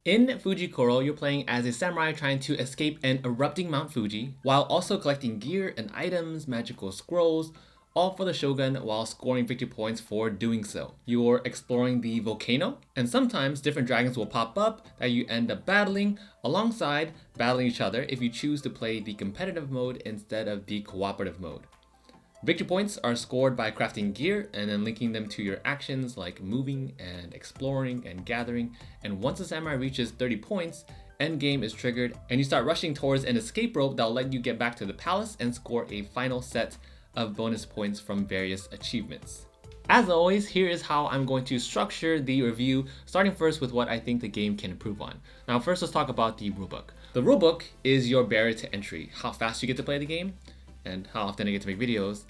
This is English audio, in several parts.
In Fuji Koro, you're playing as a samurai trying to escape an erupting Mount Fuji, while also collecting gear and items, magical scrolls, all for the shogun while scoring victory points for doing so. You're exploring the volcano, and sometimes different dragons will pop up that you end up battling alongside battling each other if you choose to play the competitive mode instead of the cooperative mode. Victory points are scored by crafting gear and then linking them to your actions like moving and exploring and gathering. And once the samurai reaches 30 points, endgame is triggered and you start rushing towards an escape rope that'll let you get back to the palace and score a final set of bonus points from various achievements. As always, here is how I'm going to structure the review, starting first with what I think the game can improve on. Now first, let's talk about the rulebook. The rulebook is your barrier to entry. How fast you get to play the game and how often I get to make videos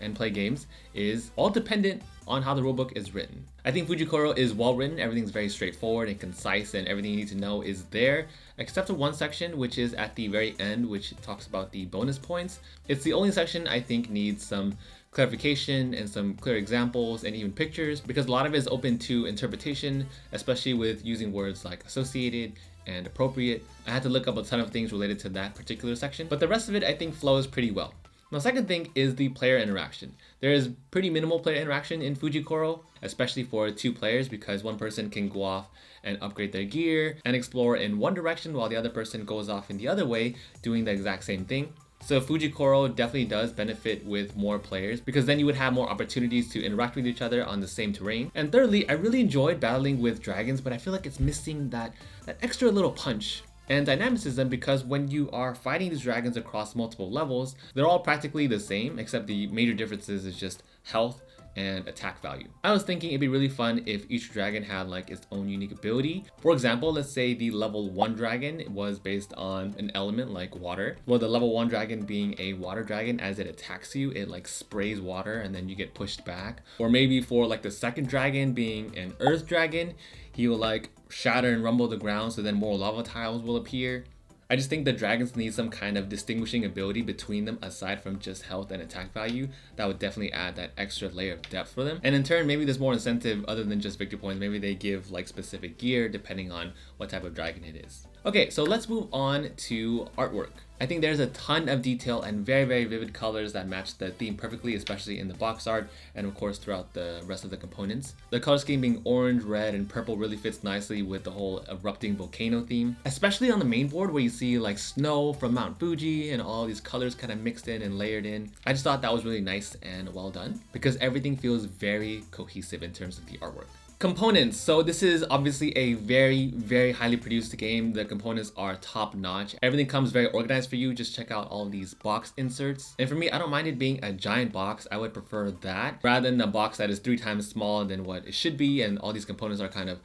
and play games is all dependent on how the rulebook is written. I think Fuji Koro is well written, everything's very straightforward and concise, and everything you need to know is there, except for one section which is at the very end, which talks about the bonus points. It's the only section I think needs some clarification and some clear examples and even pictures, because a lot of it is open to interpretation, especially with using words like associated and appropriate. I had to look up a ton of things related to that particular section, but the rest of it I think flows pretty well. Now, second thing is the player interaction. There is pretty minimal player interaction in Fuji Koro, especially for 2 players, because one person can go off and upgrade their gear and explore in one direction while the other person goes off in the other way doing the exact same thing. So Fuji Koro definitely does benefit with more players, because then you would have more opportunities to interact with each other on the same terrain. And thirdly, I really enjoyed battling with dragons, but I feel like it's missing that extra little punch and dynamicism, because when you are fighting these dragons across multiple levels, they're all practically the same, except the major differences is just health and attack value. I was thinking it'd be really fun if each dragon had like its own unique ability. For example, let's say the level 1 dragon was based on an element like water. Well, the level 1 dragon being a water dragon, as it attacks you, it like sprays water and then you get pushed back. Or maybe for like the second dragon being an earth dragon, he will like shatter and rumble the ground, so then more lava tiles will appear. I just think the dragons need some kind of distinguishing ability between them aside from just health and attack value. That would definitely add that extra layer of depth for them. And in turn, maybe there's more incentive other than just victory points. Maybe they give like specific gear depending on what type of dragon it is. Okay, so let's move on to artwork. I think there's a ton of detail and very, very vivid colors that match the theme perfectly, especially in the box art and of course throughout the rest of the components. The color scheme being orange, red, and purple really fits nicely with the whole erupting volcano theme, especially on the main board where you see like snow from Mount Fuji and all these colors kind of mixed in and layered in. I just thought that was really nice and well done, because everything feels very cohesive in terms of the artwork. Components. So this is obviously a very, very highly produced game. The components are top notch. Everything comes very organized for you. Just check out all these box inserts. And for me, I don't mind it being a giant box. I would prefer that rather than a box that is 3 times smaller than what it should be. And all these components are kind of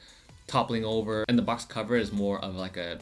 toppling over. And the box cover is more of like a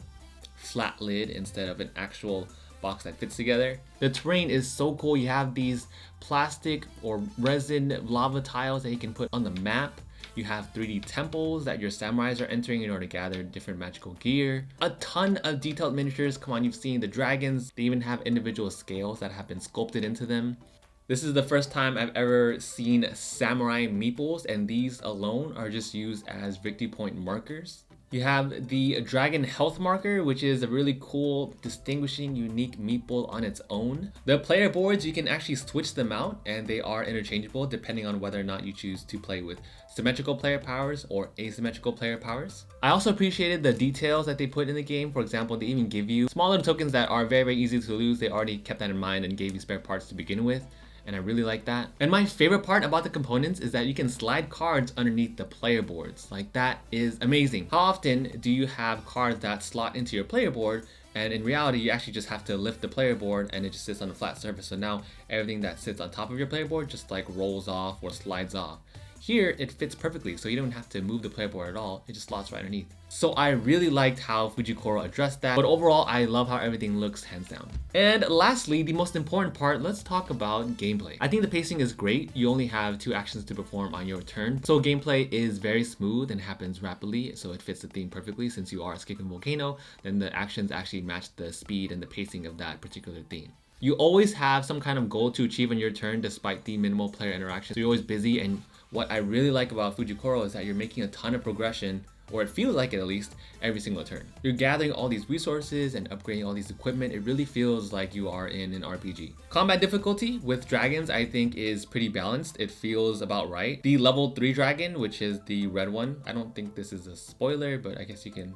flat lid instead of an actual box that fits together. The terrain is so cool. You have these plastic or resin lava tiles that you can put on the map. You have 3D temples that your samurais are entering in order to gather different magical gear. A ton of detailed miniatures. Come on, you've seen the dragons. They even have individual scales that have been sculpted into them. This is the first time I've ever seen samurai meeples, and these alone are just used as victory point markers. You have the dragon health marker, which is a really cool, distinguishing, unique meeple on its own. The player boards, you can actually switch them out and they are interchangeable depending on whether or not you choose to play with symmetrical player powers or asymmetrical player powers. I also appreciated the details that they put in the game. For example, they even give you small little tokens that are very, very easy to lose. They already kept that in mind and gave you spare parts to begin with, and I really like that. And my favorite part about the components is that you can slide cards underneath the player boards. Like, that is amazing. How often do you have cards that slot into your player board, and in reality you actually just have to lift the player board and it just sits on a flat surface, so now everything that sits on top of your player board just like rolls off or slides off. Here, it fits perfectly, so you don't have to move the player board at all. It just slots right underneath. So I really liked how Fuji Koro addressed that, but overall, I love how everything looks hands down. And lastly, the most important part, let's talk about gameplay. I think the pacing is great. You only have 2 actions to perform on your turn. So gameplay is very smooth and happens rapidly, so it fits the theme perfectly. Since you are escaping a volcano, then the actions actually match the speed and the pacing of that particular theme. You always have some kind of goal to achieve on your turn despite the minimal player interaction. So you're always busy, and what I really like about Fuji Koro is that you're making a ton of progression or it feels like it at least, every single turn. You're gathering all these resources and upgrading all these equipment. It really feels like you are in an RPG. Combat difficulty with dragons I think is pretty balanced. It feels about right. The level 3 dragon, which is the red one, I don't think this is a spoiler, but I guess you can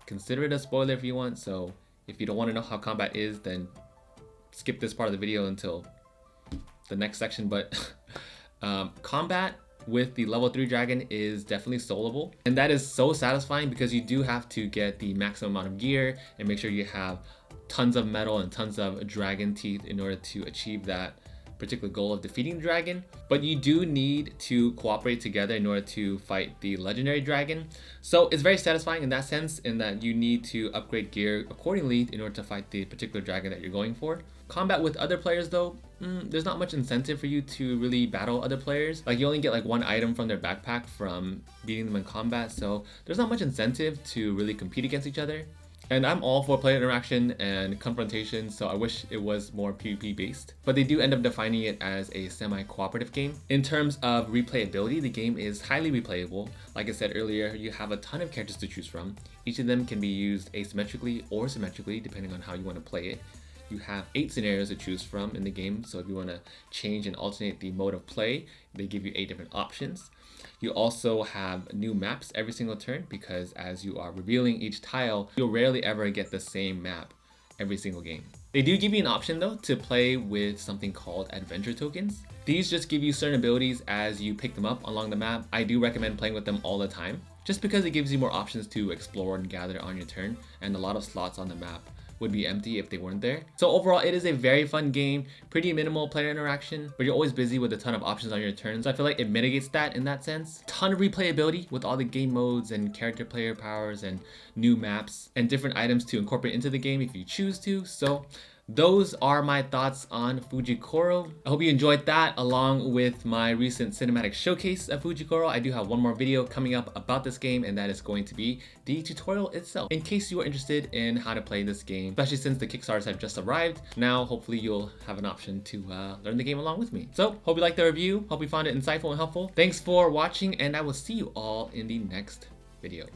consider it a spoiler if you want. So if you don't want to know how combat is, then skip this part of the video until the next section. But combat with the level 3 dragon is definitely soloable, and that is so satisfying because you do have to get the maximum amount of gear and make sure you have tons of metal and tons of dragon teeth in order to achieve that particular goal of defeating the dragon. But you do need to cooperate together in order to fight the legendary dragon. So it's very satisfying in that sense, in that you need to upgrade gear accordingly in order to fight the particular dragon that you're going for. Combat with other players though, there's not much incentive for you to really battle other players. Like you only get like one item from their backpack from beating them in combat, so there's not much incentive to really compete against each other. And I'm all for player interaction and confrontation, so I wish it was more PvP based. But they do end up defining it as a semi-cooperative game. In terms of replayability, the game is highly replayable. Like I said earlier, you have a ton of characters to choose from. Each of them can be used asymmetrically or symmetrically, depending on how you want to play it. You have 8 scenarios to choose from in the game, so if you want to change and alternate the mode of play, they give you 8 different options. You also have new maps every single turn, because as you are revealing each tile, you'll rarely ever get the same map every single game. They do give you an option though to play with something called adventure tokens. These just give you certain abilities as you pick them up along the map. I do recommend playing with them all the time, just because it gives you more options to explore and gather on your turn, and a lot of slots on the map would be empty if they weren't there. So overall, it is a very fun game, pretty minimal player interaction, but you're always busy with a ton of options on your turns. I feel like it mitigates that in that sense. Ton of replayability with all the game modes and character player powers and new maps and different items to incorporate into the game if you choose to. So those are my thoughts on Fuji Koro. I hope you enjoyed that, along with my recent cinematic showcase of Fuji Koro. I do have one more video coming up about this game, and that is going to be the tutorial itself. In case you are interested in how to play this game, especially since the Kickstarters have just arrived, now hopefully you'll have an option to learn the game along with me. So hope you liked the review, hope you found it insightful and helpful. Thanks for watching, and I will see you all in the next video.